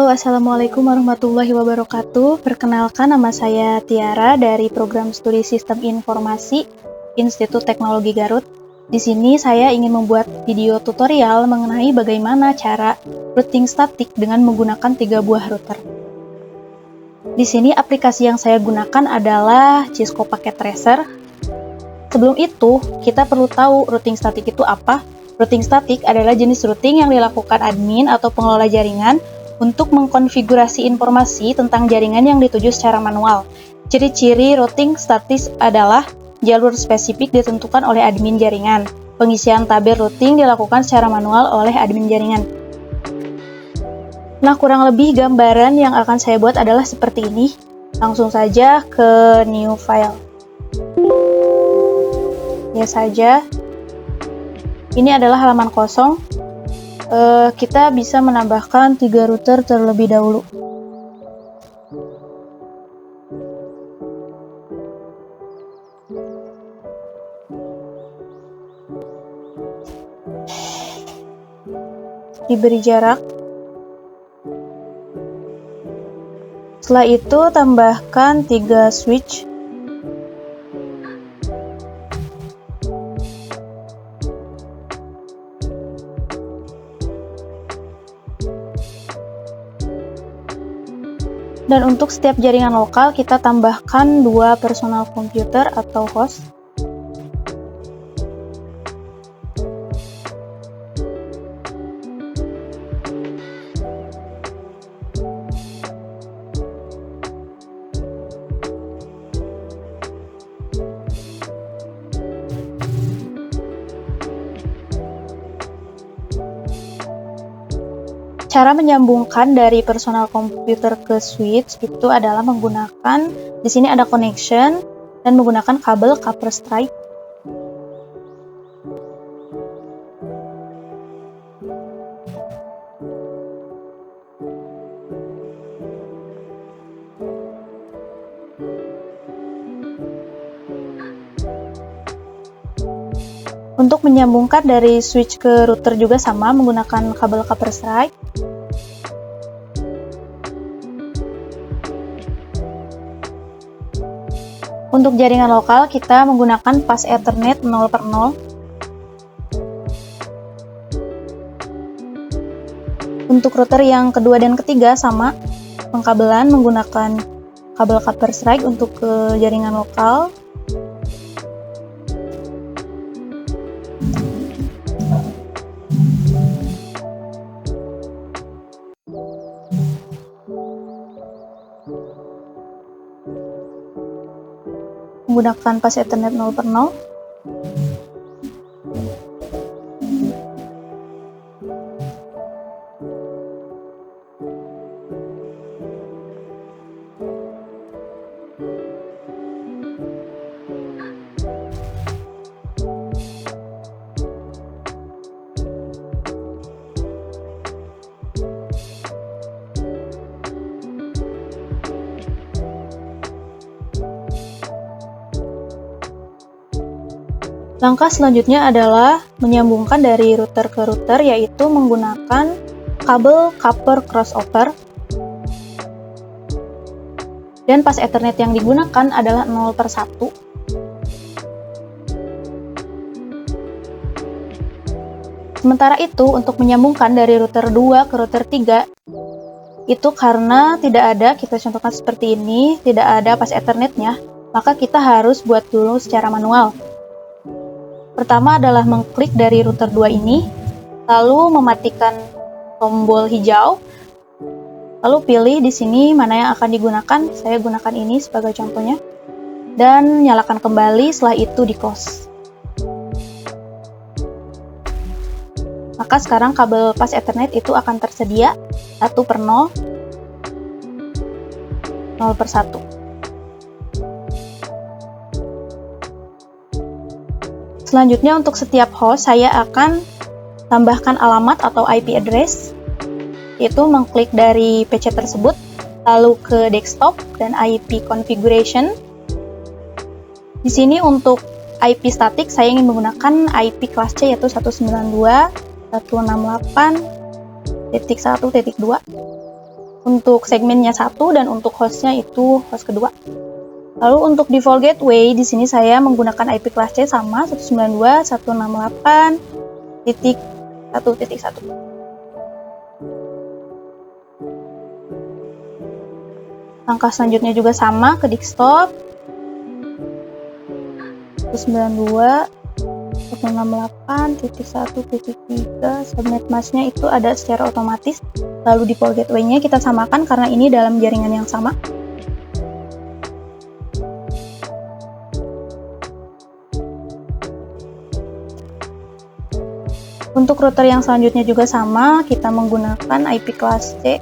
Assalamualaikum warahmatullahi wabarakatuh. Perkenalkan, nama saya Tiara dari Program Studi Sistem Informasi Institut Teknologi Garut. Di sini saya ingin membuat video tutorial mengenai bagaimana cara routing statik dengan menggunakan 3 buah router. Di sini aplikasi yang saya gunakan adalah Cisco Packet Tracer. Sebelum itu, kita perlu tahu routing statik itu apa. Routing statik adalah jenis routing yang dilakukan admin atau pengelola jaringan untuk mengkonfigurasi informasi tentang jaringan yang dituju secara manual. Ciri-ciri routing statis adalah jalur spesifik ditentukan oleh admin jaringan. Pengisian tabel routing dilakukan secara manual oleh admin jaringan. Nah, kurang lebih gambaran yang akan saya buat adalah seperti ini. Langsung saja ke new file. Ya saja. Ini adalah halaman kosong. Kita bisa menambahkan 3 router terlebih dahulu. Diberi jarak. Setelah itu tambahkan 3 switch. Dan untuk setiap jaringan lokal, kita tambahkan 2 personal komputer atau host. Cara menyambungkan dari personal komputer ke switch itu adalah menggunakan, di sini ada connection, dan menggunakan kabel copper stripe. Untuk menyambungkan dari switch ke router juga sama, menggunakan kabel copper stripe. Untuk jaringan lokal, kita menggunakan pas Ethernet 0/0. Untuk router yang kedua dan ketiga sama, pengkabelan menggunakan kabel copper stripe untuk ke jaringan lokal. Menggunakan pas Ethernet 0/0. Langkah selanjutnya adalah menyambungkan dari router ke router, yaitu menggunakan kabel copper crossover. Dan pas Ethernet yang digunakan adalah 0/1. Sementara itu, untuk menyambungkan dari router 2 ke router 3, itu karena tidak ada, kita contohkan seperti ini, tidak ada pas Ethernetnya, maka kita harus buat dulu secara manual. Pertama adalah mengklik dari router 2 ini, lalu mematikan tombol hijau, lalu pilih di sini mana yang akan digunakan. Saya gunakan ini sebagai contohnya, dan nyalakan kembali. Setelah itu di close. Maka sekarang kabel pas Ethernet itu akan tersedia 1/0, 0/1. Selanjutnya, untuk setiap host, saya akan tambahkan alamat atau IP address, yaitu mengklik dari PC tersebut, lalu ke desktop dan IP configuration. Di sini untuk IP statik, saya ingin menggunakan IP kelas C, yaitu 192.168.1.2. untuk segmennya 1 dan untuk hostnya itu host kedua. Lalu untuk default gateway di sini saya menggunakan IP kelas C sama 192.168.1.1. Langkah selanjutnya juga sama, ke desktop 192.168.1.3, subnet masknya itu ada secara otomatis. Lalu default gateway-nya kita samakan karena ini dalam jaringan yang sama. Untuk router yang selanjutnya juga sama, kita menggunakan IP kelas C.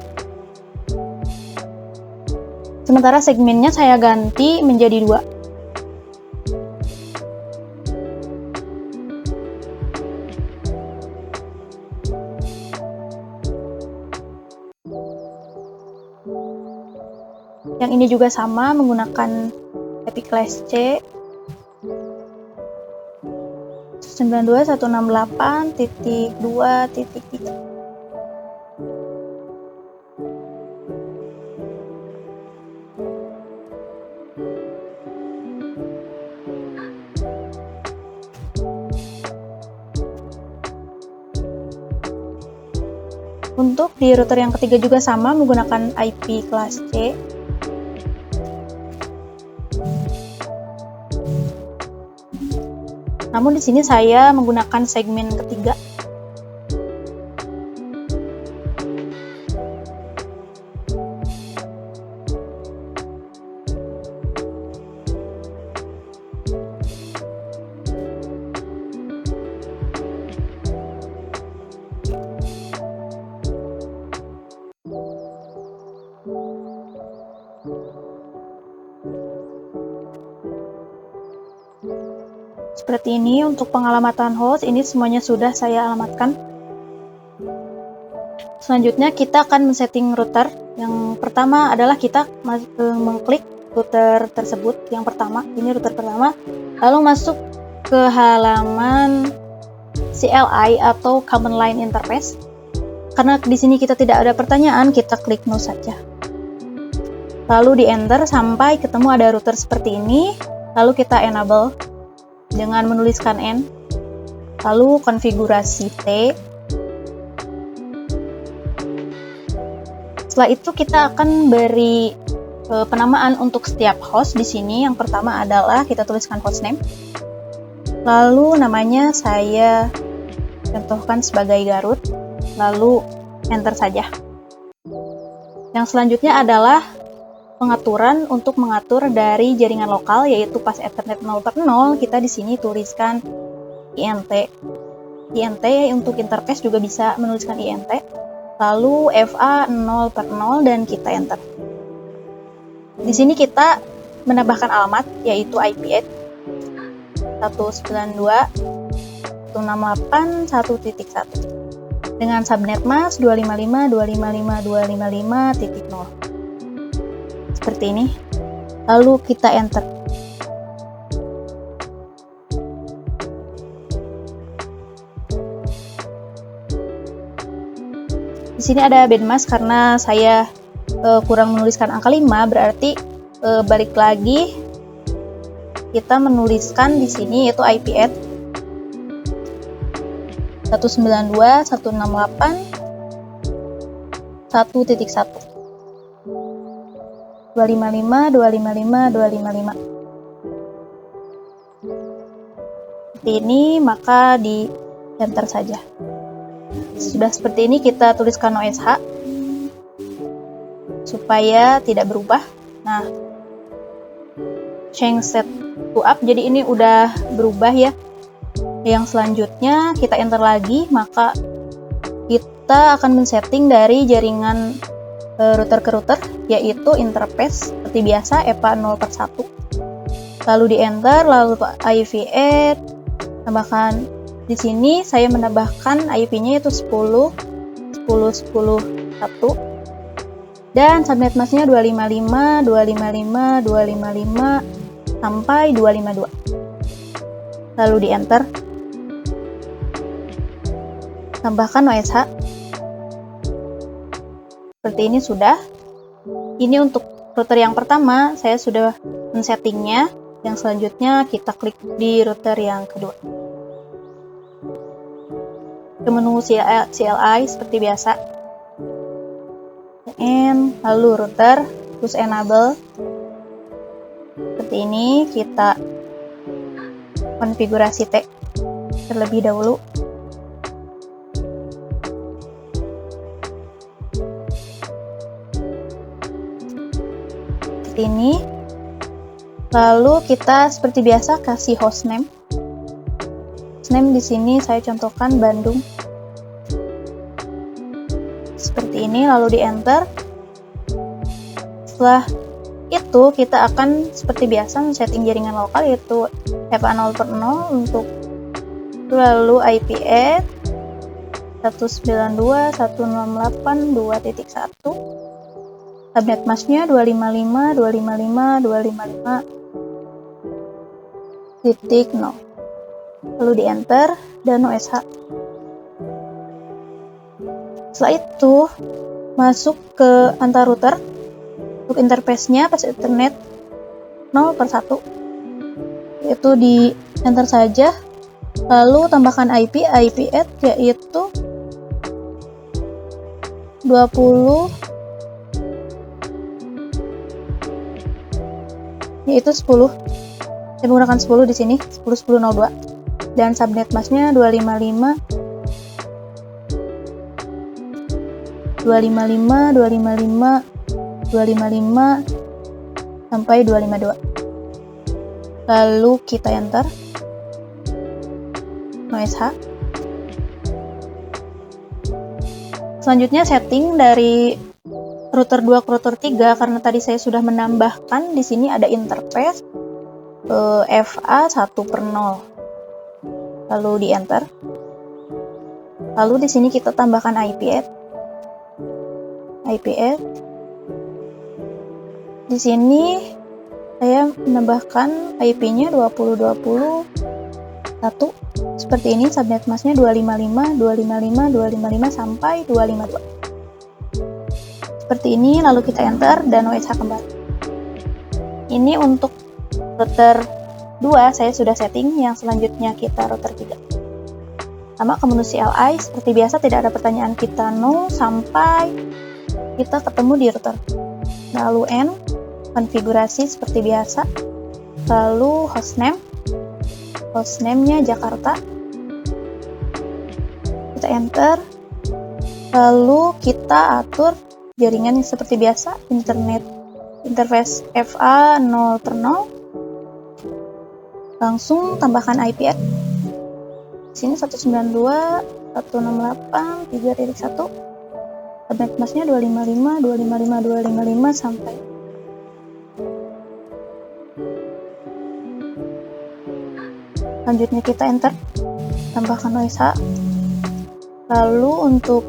Sementara segmennya saya ganti menjadi 2. Yang ini juga sama, menggunakan IP kelas C 192.168.2.3. Untuk di router yang ketiga juga sama, menggunakan IP kelas C. Namun di sini saya menggunakan segmen ketiga. Seperti ini untuk pengalamatan host, ini semuanya sudah saya alamatkan. Selanjutnya kita akan men-setting router. Yang pertama adalah kita mengklik router tersebut. Yang pertama, ini router pertama. Lalu masuk ke halaman CLI atau Command Line Interface. Karena di sini kita tidak ada pertanyaan, kita klik no saja. Lalu di enter sampai ketemu ada router seperti ini. Lalu kita enable dengan menuliskan N, lalu konfigurasi T. Setelah itu kita akan beri penamaan untuk setiap host di sini. Yang pertama adalah kita tuliskan hostname, lalu namanya saya contohkan sebagai Garut, lalu enter saja. Yang selanjutnya adalah pengaturan untuk mengatur dari jaringan lokal, yaitu pas Ethernet 0/0, kita di sini tuliskan INT. INT untuk interface juga bisa menuliskan INT. Lalu FA 0/0 dan kita enter. Di sini kita menambahkan alamat, yaitu IP address 192.168.1.1 dengan subnet mask 255.255.255.0. Seperti ini, lalu kita enter. Di sini ada bandmask karena saya kurang menuliskan angka 5, berarti balik lagi kita menuliskan di sini yaitu IP address 192.168.1.1 255.255.255. Seperti ini, maka di enter saja. Sudah seperti ini, kita tuliskan OSH supaya tidak berubah. Nah, change set to up, jadi ini udah berubah ya. Yang selanjutnya kita enter lagi, maka kita akan men-setting dari jaringan router ke router, yaitu interface seperti biasa EPA 0/1. Lalu di enter, lalu IP add, tambahkan di sini saya menambahkan IP-nya yaitu 10.10.10.1 dan subnet masknya 255.255.255 sampai 252. Lalu di enter, tambahkan OSH. Seperti ini sudah. Ini untuk router yang pertama, saya sudah men-settingnya. Yang selanjutnya kita klik di router yang kedua. Ke menu CLI seperti biasa. Lalu router, terus enable. Seperti ini, kita konfigurasi terlebih dahulu. Seperti ini. Lalu kita seperti biasa kasih hostname. Hostname di sini saya contohkan Bandung. Seperti ini, lalu di enter. Setelah itu kita akan seperti biasa men-setting jaringan lokal, yaitu FA 0/0 untuk, lalu IP add 192.168.2.1, subnet masknya 255.255.255.0, lalu di enter dan OSH. Setelah itu masuk ke antar router. Untuk interface-nya pas Ethernet 0/1, yaitu di enter saja, lalu tambahkan IP add yaitu 20, yaitu 10. Saya menggunakan 10 di sini, 10.10.02, dan subnet masknya 255 sampai 252. Lalu kita enter OSH. Selanjutnya setting dari router 2 ke router 3, karena tadi saya sudah menambahkan di sini ada interface FA 1/0. Lalu di enter. Lalu di sini kita tambahkan IP add. Di sini saya menambahkan IP-nya 20.20.1 seperti ini, subnet masknya 255 sampai 252. Seperti ini, lalu kita enter dan OSH kembali. Ini untuk router 2 saya sudah setting, yang selanjutnya kita router 3. Sama ke menu CLI, seperti biasa tidak ada pertanyaan, kita no sampai kita ketemu di router. Lalu N, konfigurasi seperti biasa. Lalu hostname-nya Jakarta. Kita enter. Lalu kita atur jaringan seperti biasa, interface FA 0/0. Langsung tambahkan IP add. Di sini 192.168.3.1. Subnet masknya 255 sampai. Selanjutnya kita enter, tambahkan OSH. Lalu untuk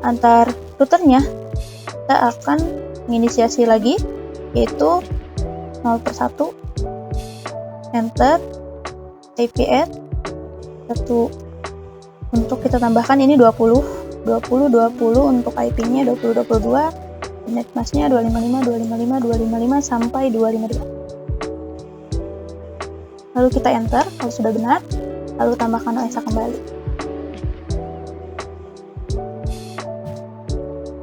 antar routernya kita akan menginisiasi lagi, yaitu 0/1, enter, IP add 1. Untuk kita tambahkan ini 20 untuk IP-nya 2022, subnet masknya 255 sampai 252. Lalu kita enter kalau sudah benar, lalu tambahkan OSH kembali.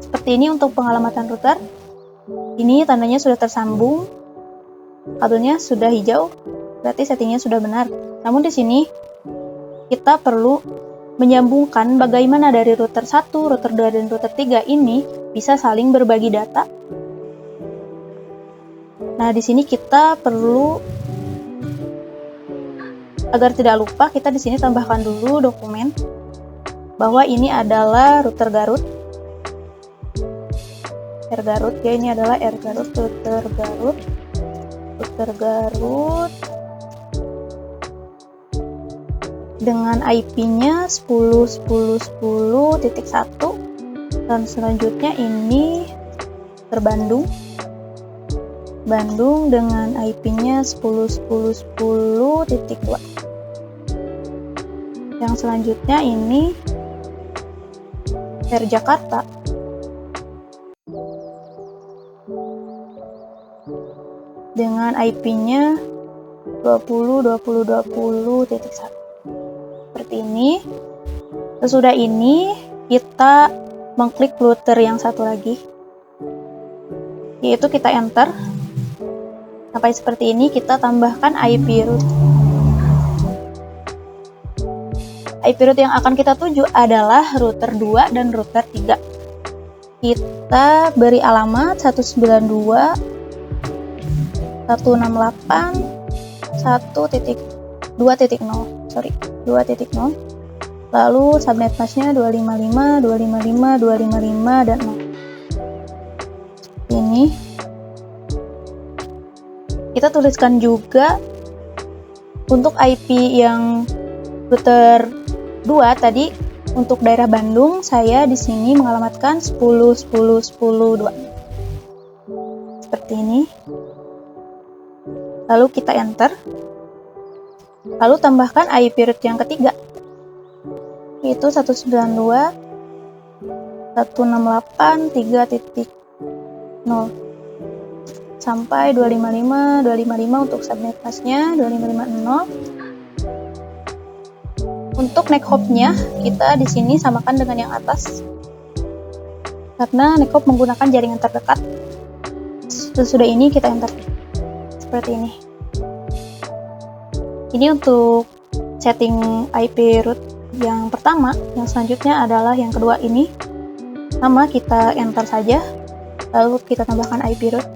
Seperti ini untuk pengalamatan router. Ini tandanya sudah tersambung, kabelnya sudah hijau, berarti settingnya sudah benar. Namun di sini kita perlu menyambungkan bagaimana dari router 1, router 2, dan router 3 ini bisa saling berbagi data. Nah, di sini kita perlu, agar tidak lupa, kita di sini tambahkan dulu dokumen bahwa ini adalah router Garut. Ya, ini adalah router Garut dengan IP-nya 10.10.10.1, dan selanjutnya ini Bandung dengan IP-nya 10.10.10.2. Yang selanjutnya ini Jakarta dengan IP-nya 20.20.20.1 seperti ini. Sesudah ini kita mengklik router yang satu lagi, yaitu kita enter. Sampai seperti ini, kita tambahkan IP root. IP root yang akan kita tuju adalah router 2 dan router 3. Kita beri alamat 192.168.1.2.0. Lalu subnet masknya 255, 255, 255, dan 0. Ini kita tuliskan juga untuk IP yang router 2 tadi. Untuk daerah Bandung, saya di sini mengalamatkan 10.10.10.2 seperti ini. Lalu kita enter. Lalu tambahkan IP root yang ketiga, yaitu 192.168.3.0 sampai 255, 255 untuk subnet masknya 255.0. Untuk neck hop-nya kita di sini samakan dengan yang atas, karena neck hop menggunakan jaringan terdekat. Sesudah ini kita enter seperti ini. Ini untuk setting IP root yang pertama. Yang selanjutnya adalah yang kedua ini. Sama, kita enter saja. Lalu kita tambahkan IP root.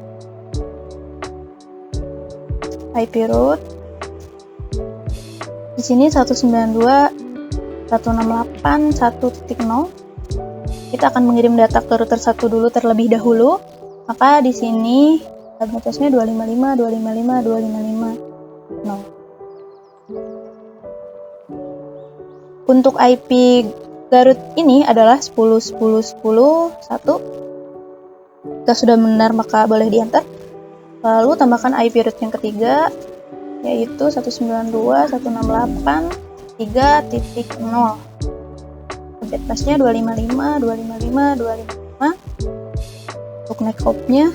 IP root di sini 192.168.1.0. Kita akan mengirim data ke router 1 dulu terlebih dahulu. Maka di sini subnet masknya 255, 255, 255, 255, 0. Untuk IP Garut ini adalah 10.10.10.1. Jika sudah benar maka boleh di enter. Lalu tambahkan IP root yang ketiga, yaitu 192.168.3.0. Subnet masknya 255, 255, 255. Untuk neck hop-nya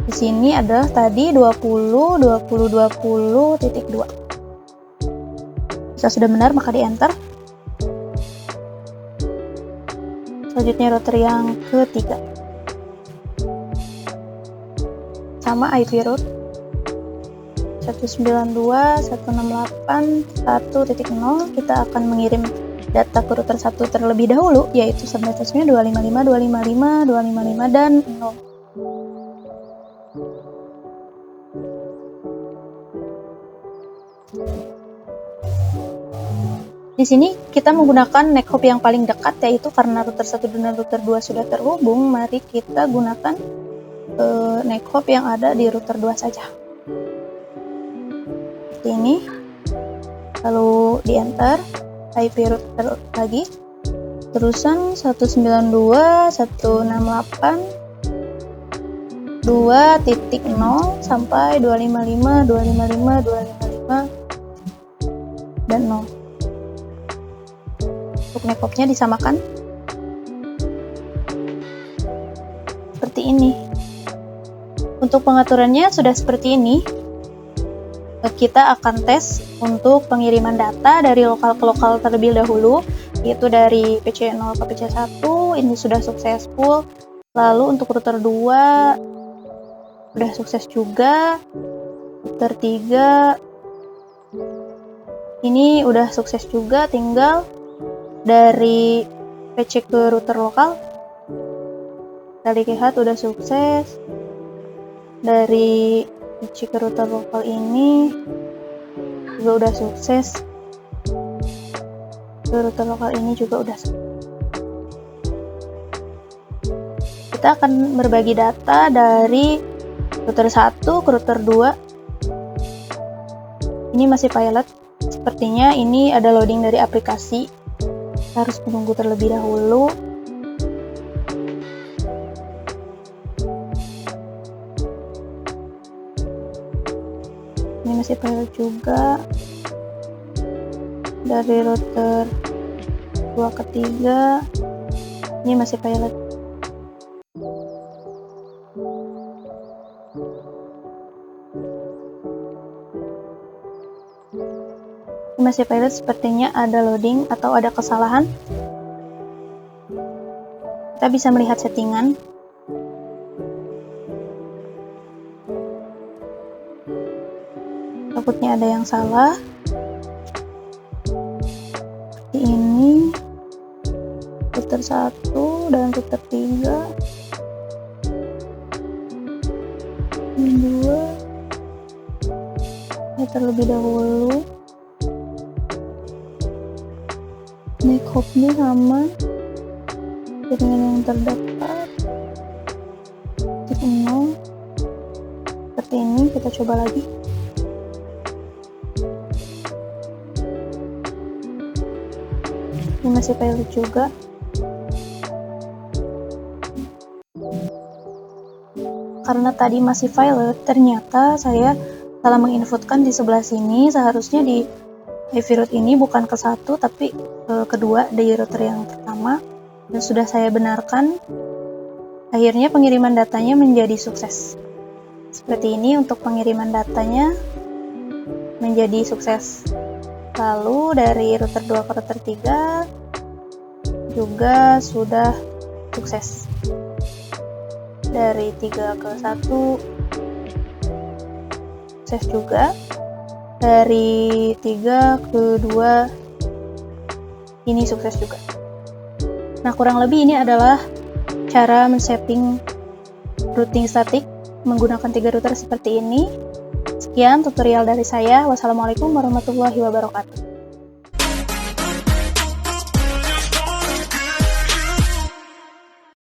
di sini adalah tadi 20.20.20.2. Jika sudah benar maka di enter. Selanjutnya router yang ketiga, sama IP root 192.168.1.0. Kita akan mengirim data ke router 1 terlebih dahulu, yaitu subnet masknya 255, 255, 255, dan 0. Di sini kita menggunakan neck hop yang paling dekat, yaitu karena router 1 dan router 2 sudah terhubung, mari kita gunakan neck hop yang ada di router 2 saja. Seperti ini. Lalu di enter IP router lagi. Terusan 192.168.2.0 sampai 255, 255, 255, dan 0. Untuk neck hop-nya disamakan seperti ini. Untuk pengaturannya sudah seperti ini. Kita akan tes untuk pengiriman data dari lokal ke lokal terlebih dahulu, yaitu dari PC0 ke PC1. Ini sudah successful. Lalu untuk router 2 sudah sukses juga. Router 3 ini udah sukses juga, tinggal dari PC ke router lokal. Kita lihat udah sukses. Dari PC ke router lokal ini juga udah sukses. Ke router lokal ini juga udah sukses. Kita akan berbagi data dari router 1 ke router 2. Ini masih pilot. Sepertinya ini ada loading dari aplikasi. Kita harus menunggu terlebih dahulu. Ini masih pilot juga. Dari router 2 ke 3. Ini masih pilot. Masih pilot sepertinya ada loading atau ada kesalahan. Kita bisa melihat settingan. Takutnya ada yang salah. Seperti ini. Router 1 dan router 3. Ini 2. Ini terlebih dahulu. Make hop-nya sama jaringan yang terdapat titik 0. Seperti ini, kita coba lagi. Ini masih pilot juga. Karena tadi masih pilot, ternyata saya salah menginputkan di sebelah sini. Seharusnya di IV route ini bukan ke 1 tapi kedua di router yang pertama, dan sudah saya benarkan. Akhirnya pengiriman datanya menjadi sukses. Seperti ini untuk pengiriman datanya menjadi sukses. Lalu dari router 2 ke router 3 juga sudah sukses. Dari 3 ke 1 sukses juga. Dari 3 ke 2 ini sukses juga. Nah, kurang lebih ini adalah cara men-setting routing statik menggunakan 3 router seperti ini. Sekian tutorial dari saya. Wassalamualaikum warahmatullahi wabarakatuh.